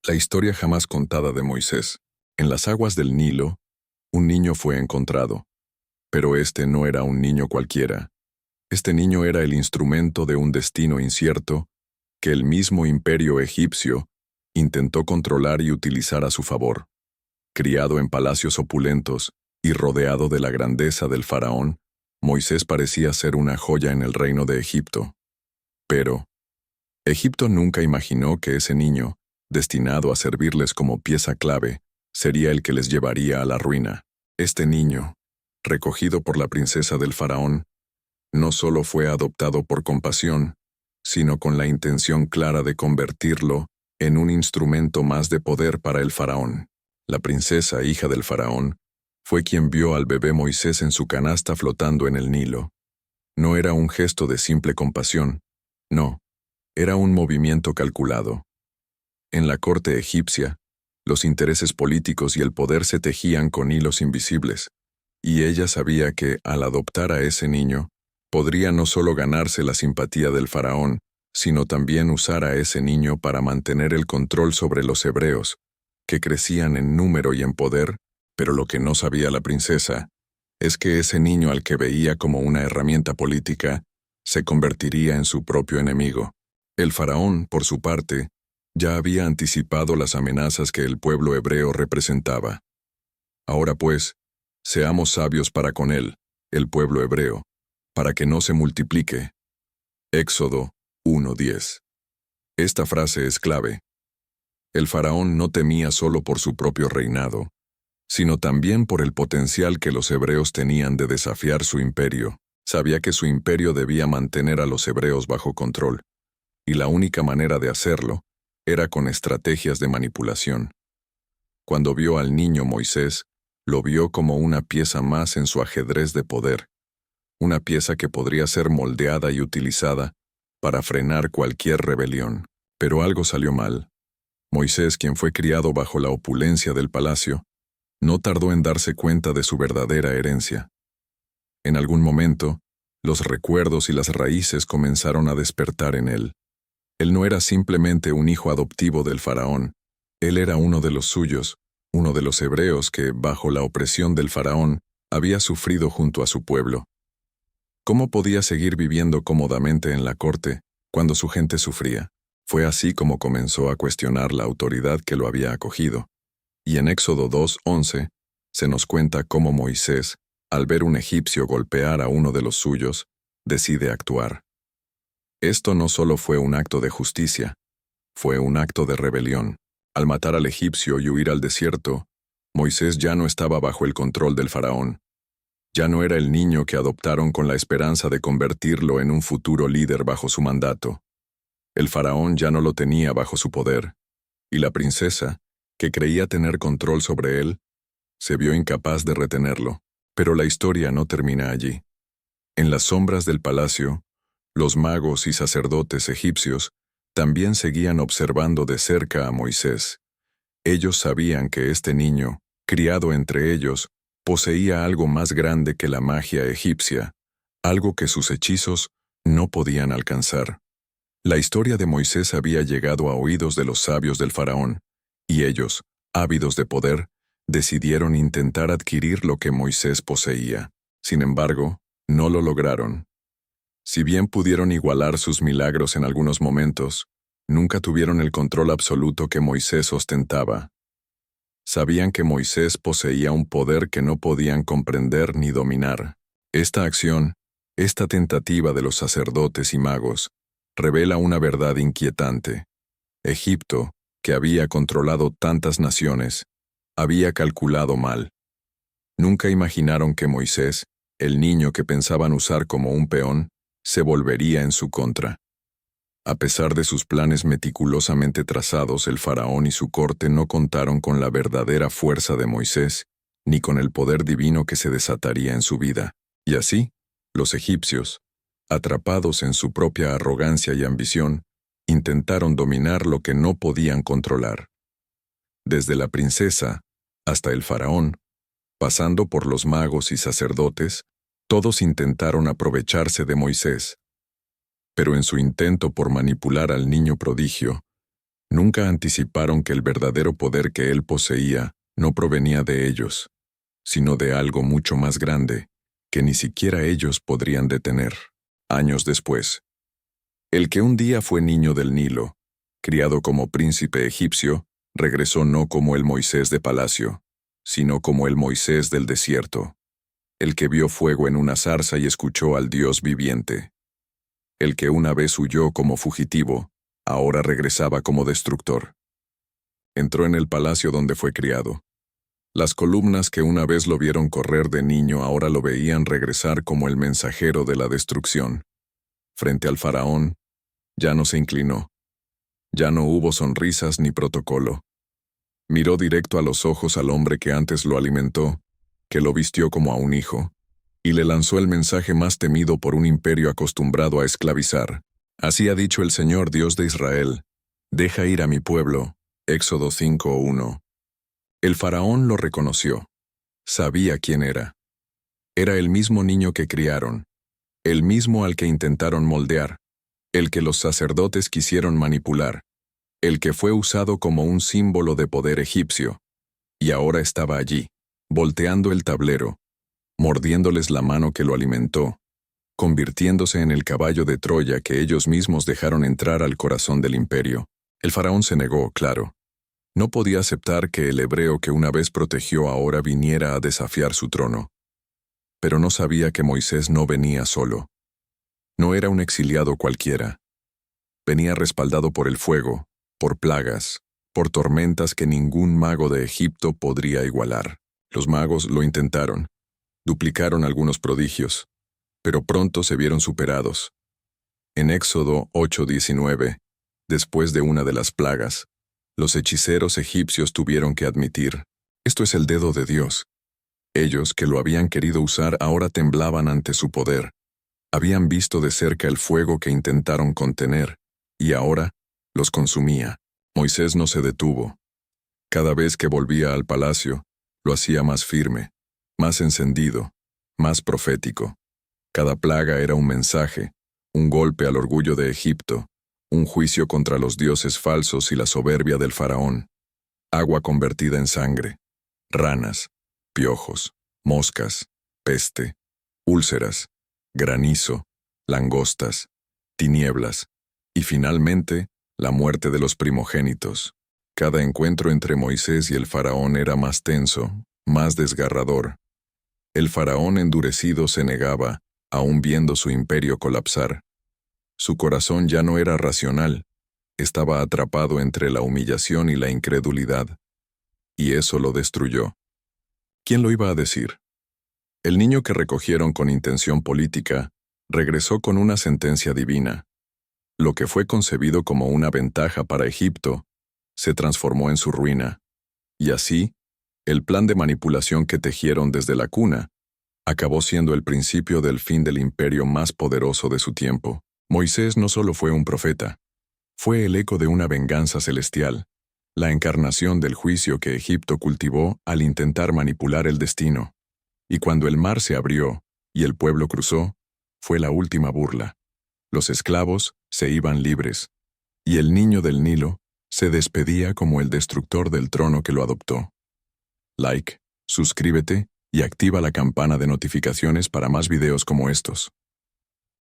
La historia jamás contada de Moisés. En las aguas del Nilo, un niño fue encontrado. Pero este no era un niño cualquiera. Este niño era el instrumento de un destino incierto que el mismo imperio egipcio intentó controlar y utilizar a su favor. Criado en palacios opulentos y rodeado de la grandeza del faraón, Moisés parecía ser una joya en el reino de Egipto. Pero Egipto nunca imaginó que ese niño, destinado a servirles como pieza clave, sería el que les llevaría a la ruina. Este niño, recogido por la princesa del faraón, no solo fue adoptado por compasión, sino con la intención clara de convertirlo en un instrumento más de poder para el faraón. La princesa, hija del faraón, fue quien vio al bebé Moisés en su canasta flotando en el Nilo. No era un gesto de simple compasión, no, era un movimiento calculado. En la corte egipcia, los intereses políticos y el poder se tejían con hilos invisibles, y ella sabía que, al adoptar a ese niño, podría no solo ganarse la simpatía del faraón, sino también usar a ese niño para mantener el control sobre los hebreos, que crecían en número y en poder, pero lo que no sabía la princesa es que ese niño al que veía como una herramienta política se convertiría en su propio enemigo. El faraón, por su parte, ya había anticipado las amenazas que el pueblo hebreo representaba. Ahora pues, seamos sabios para con él, el pueblo hebreo, para que no se multiplique. Éxodo 1:10. Esta frase es clave. El faraón no temía solo por su propio reinado, sino también por el potencial que los hebreos tenían de desafiar su imperio. Sabía que su imperio debía mantener a los hebreos bajo control, y la única manera de hacerlo era con estrategias de manipulación. Cuando vio al niño Moisés, lo vio como una pieza más en su ajedrez de poder, una pieza que podría ser moldeada y utilizada para frenar cualquier rebelión. Pero algo salió mal. Moisés, quien fue criado bajo la opulencia del palacio, no tardó en darse cuenta de su verdadera herencia. En algún momento, los recuerdos y las raíces comenzaron a despertar en él. Él no era simplemente un hijo adoptivo del faraón, él era uno de los suyos, uno de los hebreos que, bajo la opresión del faraón, había sufrido junto a su pueblo. ¿Cómo podía seguir viviendo cómodamente en la corte cuando su gente sufría? Fue así como comenzó a cuestionar la autoridad que lo había acogido. Y en Éxodo 2:11 se nos cuenta cómo Moisés, al ver un egipcio golpear a uno de los suyos, decide actuar. Esto no solo fue un acto de justicia, fue un acto de rebelión. Al matar al egipcio y huir al desierto, Moisés ya no estaba bajo el control del faraón. Ya no era el niño que adoptaron con la esperanza de convertirlo en un futuro líder bajo su mandato. El faraón ya no lo tenía bajo su poder, y la princesa, que creía tener control sobre él, se vio incapaz de retenerlo. Pero la historia no termina allí. En las sombras del palacio, los magos y sacerdotes egipcios también seguían observando de cerca a Moisés. Ellos sabían que este niño, criado entre ellos, poseía algo más grande que la magia egipcia, algo que sus hechizos no podían alcanzar. La historia de Moisés había llegado a oídos de los sabios del faraón, y ellos, ávidos de poder, decidieron intentar adquirir lo que Moisés poseía. Sin embargo, no lo lograron. Si bien pudieron igualar sus milagros en algunos momentos, nunca tuvieron el control absoluto que Moisés ostentaba. Sabían que Moisés poseía un poder que no podían comprender ni dominar. Esta acción, esta tentativa de los sacerdotes y magos, revela una verdad inquietante. Egipto, que había controlado tantas naciones, había calculado mal. Nunca imaginaron que Moisés, el niño que pensaban usar como un peón, se volvería en su contra. A pesar de sus planes meticulosamente trazados, el faraón y su corte no contaron con la verdadera fuerza de Moisés, ni con el poder divino que se desataría en su vida. Y así, los egipcios, atrapados en su propia arrogancia y ambición, intentaron dominar lo que no podían controlar. Desde la princesa hasta el faraón, pasando por los magos y sacerdotes, todos intentaron aprovecharse de Moisés. Pero en su intento por manipular al niño prodigio, Nunca anticiparon que el verdadero poder que él poseía no provenía de ellos, sino de algo mucho más grande, que ni siquiera ellos podrían detener. Años después, el que un día fue niño del Nilo, criado como príncipe egipcio, regresó no como el Moisés de palacio, sino como el Moisés del desierto, el que vio fuego en una zarza y escuchó al Dios viviente. El que una vez huyó como fugitivo, ahora regresaba como destructor. Entró en el palacio donde fue criado. Las columnas que una vez lo vieron correr de niño ahora lo veían regresar como el mensajero de la destrucción. Frente al faraón, ya no se inclinó. Ya no hubo sonrisas ni protocolo. Miró directo a los ojos al hombre que antes lo alimentó, que lo vistió como a un hijo, y le lanzó el mensaje más temido por un imperio acostumbrado a esclavizar. Así ha dicho el Señor Dios de Israel: deja ir a mi pueblo. Éxodo 5:1. El faraón lo reconoció. Sabía quién era. Era el mismo niño que criaron, el mismo al que intentaron moldear, el que los sacerdotes quisieron manipular, el que fue usado como un símbolo de poder egipcio, y ahora estaba allí, volteando el tablero, mordiéndoles la mano que lo alimentó, convirtiéndose en el caballo de Troya que ellos mismos dejaron entrar al corazón del imperio. El faraón se negó, claro. No podía aceptar que el hebreo que una vez protegió ahora viniera a desafiar su trono. Pero no sabía que Moisés no venía solo. No era un exiliado cualquiera. Venía respaldado por el fuego, por plagas, por tormentas que ningún mago de Egipto podría igualar. Los magos lo intentaron, duplicaron algunos prodigios, pero pronto se vieron superados. En Éxodo 8:19, después de una de las plagas, los hechiceros egipcios tuvieron que admitir: esto es el dedo de Dios. Ellos, que lo habían querido usar, ahora temblaban ante su poder. Habían visto de cerca el fuego que intentaron contener, y ahora los consumía. Moisés no se detuvo. Cada vez que volvía al palacio, lo hacía más firme, más encendido, más profético. Cada plaga era un mensaje, un golpe al orgullo de Egipto, un juicio contra los dioses falsos y la soberbia del faraón. Agua convertida en sangre, ranas, piojos, moscas, peste, úlceras, granizo, langostas, tinieblas, y finalmente, la muerte de los primogénitos. Cada encuentro entre Moisés y el faraón era más tenso, más desgarrador. El faraón endurecido se negaba, aún viendo su imperio colapsar. Su corazón ya no era racional, estaba atrapado entre la humillación y la incredulidad. Y eso lo destruyó. ¿Quién lo iba a decir? El niño que recogieron con intención política regresó con una sentencia divina. Lo que fue concebido como una ventaja para Egipto se transformó en su ruina. Y así, el plan de manipulación que tejieron desde la cuna acabó siendo el principio del fin del imperio más poderoso de su tiempo. Moisés no solo fue un profeta, fue el eco de una venganza celestial, la encarnación del juicio que Egipto cultivó al intentar manipular el destino. Y cuando el mar se abrió y el pueblo cruzó, fue la última burla. Los esclavos se iban libres, y el niño del Nilo se despedía como el destructor del trono que lo adoptó. Like, suscríbete y activa la campana de notificaciones para más videos como estos.